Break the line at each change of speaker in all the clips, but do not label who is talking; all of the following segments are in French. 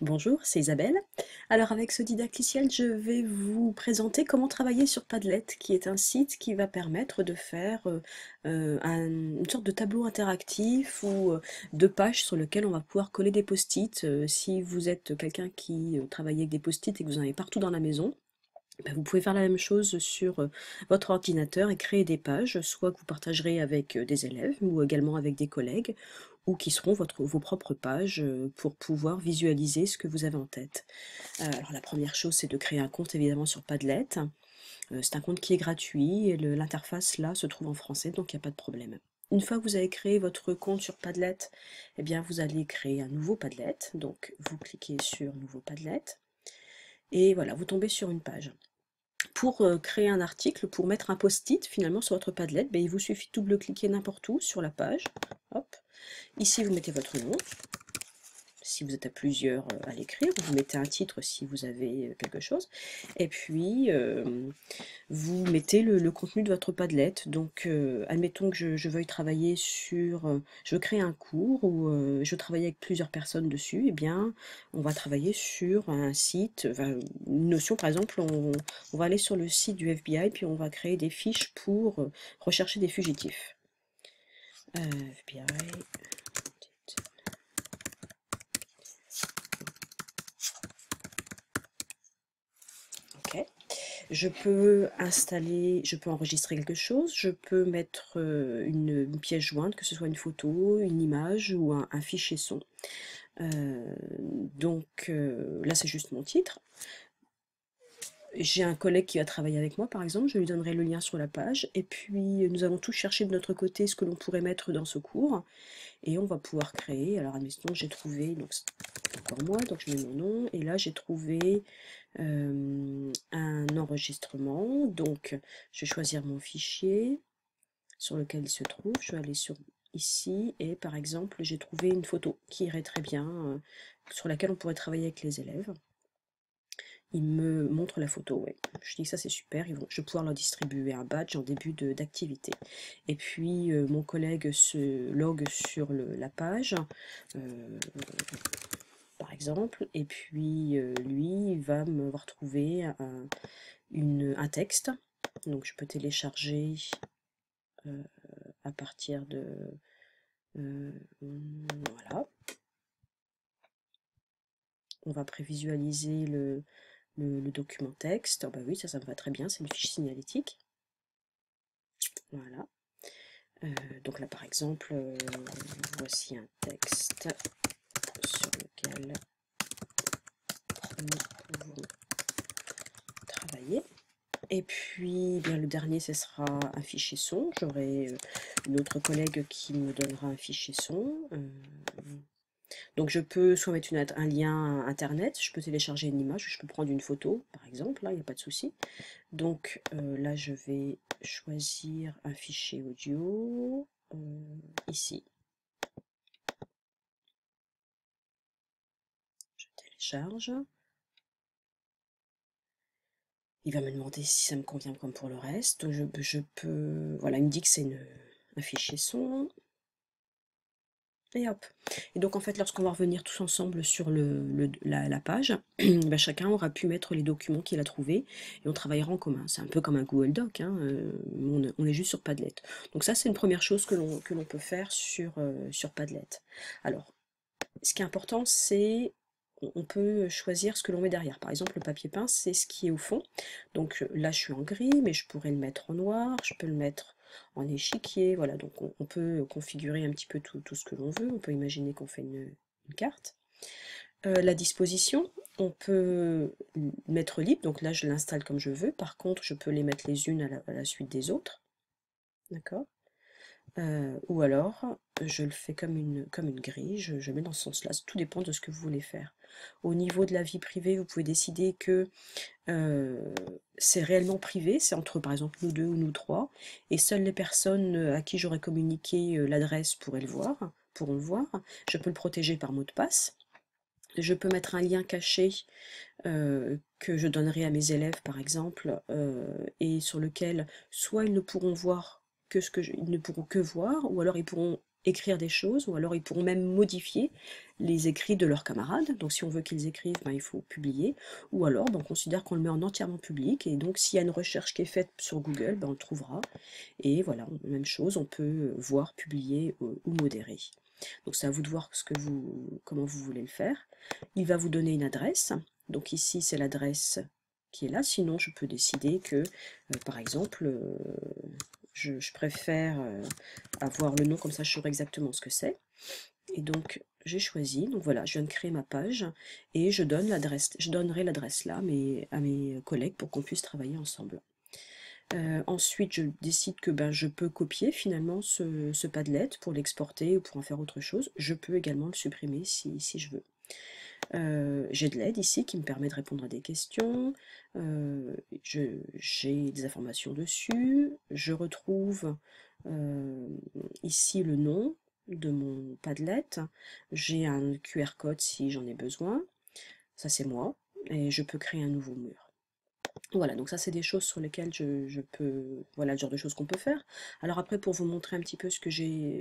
Bonjour, c'est Isabelle. Alors avec ce didacticiel, je vais vous présenter comment travailler sur Padlet, qui est un site qui va permettre de faire une sorte de tableau interactif ou de pages sur lequel on va pouvoir coller des post-it. Si vous êtes quelqu'un qui travaille avec des post-it et que vous en avez partout dans la maison, ben, vous pouvez faire la même chose sur votre ordinateur et créer des pages, soit que vous partagerez avec des élèves ou également avec des collègues, ou qui seront vos propres pages pour pouvoir visualiser ce que vous avez en tête. Alors la première chose, c'est de créer un compte évidemment sur Padlet. C'est un compte qui est gratuit et l'interface là se trouve en français, donc il n'y a pas de problème. Une fois que vous avez créé votre compte sur Padlet, eh bien vous allez créer un nouveau Padlet. Donc vous cliquez sur Nouveau Padlet et voilà, vous tombez sur une page. Pour créer un article, pour mettre un post-it finalement sur votre Padlet, ben, il vous suffit de double-cliquer n'importe où sur la page. Hop. Ici, vous mettez votre nom. Si vous êtes à plusieurs à l'écrire, vous mettez un titre si vous avez quelque chose. Et puis, vous mettez le contenu de votre Padlet. Donc, admettons que je veuille travailler sur... je veux créer un cours ou je veux travailler avec plusieurs personnes dessus. Eh bien, on va travailler sur un site, enfin, une notion par exemple, on va aller sur le site du FBI, puis on va créer des fiches pour rechercher des fugitifs. FBI... Ok. Je peux je peux enregistrer quelque chose, je peux mettre une pièce jointe, que ce soit une photo, une image ou un fichier son. Là, c'est juste mon titre. J'ai un collègue qui va travailler avec moi, par exemple, je lui donnerai le lien sur la page, et puis nous allons tous chercher de notre côté ce que l'on pourrait mettre dans ce cours, et on va pouvoir créer. Alors, admettons, j'ai trouvé, donc c'est encore moi, donc je mets mon nom, et là j'ai trouvé un enregistrement. Donc je vais choisir mon fichier sur lequel il se trouve, je vais aller sur ici et par exemple j'ai trouvé une photo qui irait très bien, sur laquelle on pourrait travailler avec les élèves. Il me montre la photo, ouais. Je dis que ça c'est super, je vais pouvoir leur distribuer un badge en début d'activité. Et puis mon collègue se logue sur la page, par exemple, et puis lui il va me retrouver un texte. Donc je peux télécharger à partir de... voilà. On va prévisualiser le document texte. Oh bah oui, ça me va très bien, c'est une fiche signalétique. Voilà. Donc là, par exemple, voici un texte sur lequel nous pouvons travailler. Et puis, bien, le dernier, ce sera un fichier son. J'aurai une autre collègue qui me donnera un fichier son. Donc je peux soit mettre un lien internet, je peux télécharger une image, je peux prendre une photo, par exemple, là, il n'y a pas de souci. Donc là, je vais choisir un fichier audio, ici. Je télécharge. Il va me demander si ça me convient comme pour le reste. Je peux... Voilà, il me dit que c'est un fichier son. Et hop. Et donc en fait, lorsqu'on va revenir tous ensemble sur la page, bah, chacun aura pu mettre les documents qu'il a trouvés et on travaillera en commun. C'est un peu comme un Google Doc, hein, on est juste sur Padlet. Donc ça, c'est une première chose que l'on peut faire sur Padlet. Alors, ce qui est important, c'est on peut choisir ce que l'on met derrière. Par exemple, le papier peint, c'est ce qui est au fond. Donc là, je suis en gris, mais je pourrais le mettre en noir, je peux le mettre en échiquier. Voilà, donc on peut configurer un petit peu tout ce que l'on veut. On peut imaginer qu'on fait une carte. La disposition, on peut mettre libre. Donc là, je l'installe comme je veux. Par contre, je peux les mettre les unes à la suite des autres. D'accord. Ou alors, je le fais comme une grille, je mets dans ce sens-là, tout dépend de ce que vous voulez faire. Au niveau de la vie privée, vous pouvez décider que c'est réellement privé, c'est entre par exemple nous deux ou nous trois, et seules les personnes à qui j'aurais communiqué l'adresse pourront le voir. Je peux le protéger par mot de passe. Je peux mettre un lien caché que je donnerai à mes élèves par exemple, et sur lequel soit ils ne pourront voir ils ne pourront que voir, ou alors ils pourront écrire des choses, ou alors ils pourront même modifier les écrits de leurs camarades. Donc si on veut qu'ils écrivent, ben, il faut publier. Ou alors ben, on considère qu'on le met en entièrement public, et donc s'il y a une recherche qui est faite sur Google, ben, on le trouvera. Et voilà, même chose, on peut voir, publier ou modérer. Donc c'est à vous de voir comment vous voulez le faire. Il va vous donner une adresse. Donc ici c'est l'adresse qui est là. Sinon je peux décider que, par exemple, je préfère avoir le nom, comme ça je saurai exactement ce que c'est. Et donc j'ai choisi, donc voilà, je viens de créer ma page et je donnerai l'adresse là à mes collègues pour qu'on puisse travailler ensemble. Ensuite, je décide que ben, je peux copier finalement ce Padlet pour l'exporter ou pour en faire autre chose. Je peux également le supprimer si je veux. J'ai de l'aide ici qui me permet de répondre à des questions. J'ai des informations dessus. Je retrouve ici le nom de mon Padlet. J'ai un QR code si j'en ai besoin. Ça c'est moi. Et je peux créer un nouveau mur. Voilà, donc ça c'est des choses sur lesquelles je peux, voilà le genre de choses qu'on peut faire. Alors après, pour vous montrer un petit peu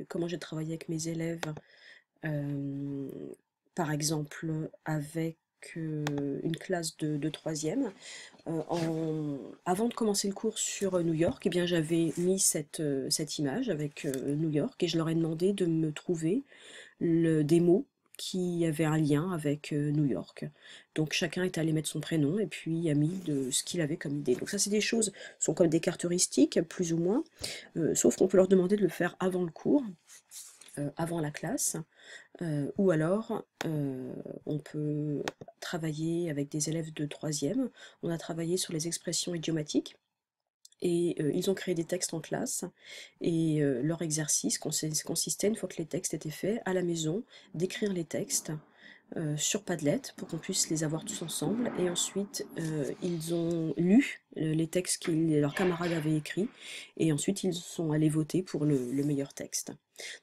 comment j'ai travaillé avec mes élèves, euh, par exemple avec une classe de troisième, avant de commencer le cours sur New York, eh bien j'avais mis cette image avec New York, et je leur ai demandé de me trouver des mots qui avaient un lien avec New York. Donc chacun est allé mettre son prénom et puis a mis de ce qu'il avait comme idée. Donc ça c'est des choses, sont comme des cartes heuristiques, plus ou moins, sauf qu'on peut leur demander de le faire avant le cours, avant la classe, ou alors on peut travailler avec des élèves de troisième. On a travaillé sur les expressions idiomatiques. Et ils ont créé des textes en classe, et leur exercice consistait, une fois que les textes étaient faits, à la maison, d'écrire les textes sur Padlet pour qu'on puisse les avoir tous ensemble. Et ensuite, ils ont lu les textes que leurs camarades avaient écrits, et ensuite ils sont allés voter pour le meilleur texte.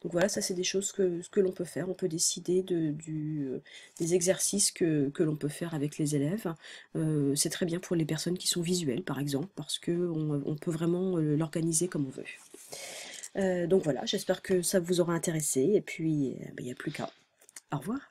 Donc voilà, ça c'est des choses que l'on peut faire. On peut décider des exercices que l'on peut faire avec les élèves. C'est très bien pour les personnes qui sont visuelles, par exemple, parce qu'on peut vraiment l'organiser comme on veut. Donc voilà, j'espère que ça vous aura intéressé, et puis il n'y a plus qu'à. Au revoir.